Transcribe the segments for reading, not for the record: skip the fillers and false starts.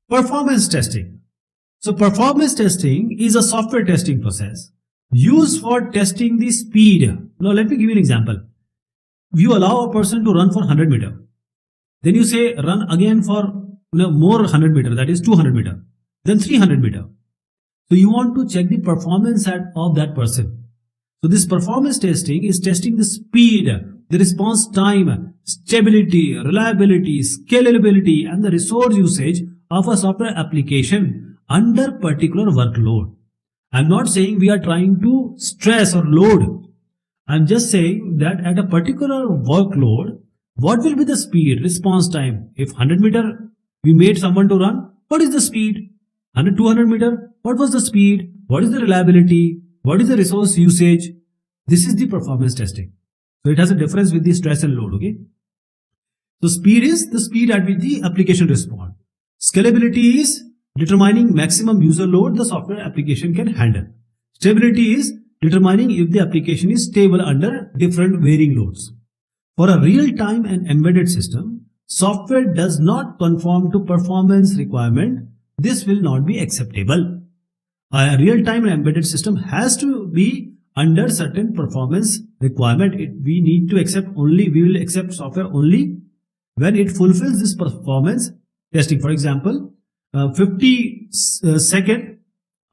Performance testing. So performance testing is a software testing process used for testing the speed. Now let me give you an example. You allow a person to run for 100 meter. Then you say run again for more 100 meter, that is 200 meter, then 300 meter. So you want to check the performance of that person. So this performance testing is testing the speed, the response time, stability, reliability, scalability, and the resource usage of a software application under particular workload. I'm not saying we are trying to stress or load. I'm just saying that at a particular workload, what will be the speed, response time? If 100 meter, we made someone to run, what is the speed? 100, 200 meter, what was the speed? What is the reliability? What is the resource usage? This is the performance testing. So it has a difference with the stress and load, okay? So speed is the speed at which the application responds. Scalability is determining maximum user load the software application can handle. Stability is determining if the application is stable under different varying loads. For a real-time and embedded system, software does not conform to performance requirement. This will not be acceptable. A real-time and embedded system has to be under certain performance requirement. We need to accept only, we will accept software only when it fulfills this performance testing. For example, 50 second,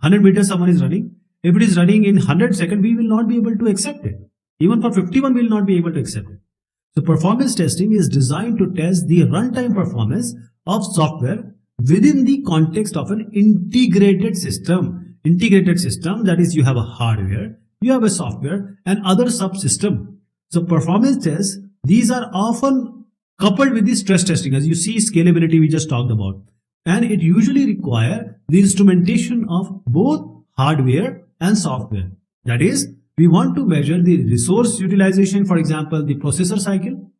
100 meters someone is running. If it is running in 100 seconds, we will not be able to accept it. Even for 51, we will not be able to accept it. So performance testing is designed to test the runtime performance of software within the context of an integrated system. Integrated system, that is, you have a hardware, you have a software and other subsystem. So performance tests, these are often coupled with the stress testing. As you see, scalability we just talked about. And it usually requires the instrumentation of both hardware and software. That is, we want to measure the resource utilization, for example, the processor cycle,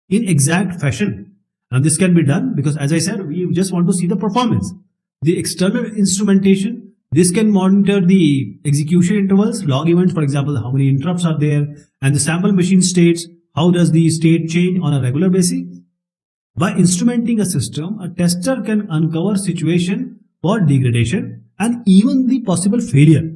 in exact fashion. And this can be done because, as I said, we just want to see the performance. The external instrumentation, this can monitor the execution intervals, log events, for example, how many interrupts are there, and the sample machine states, how does the state change on a regular basis. By instrumenting a system, a tester can uncover situation for degradation and even the possible failure.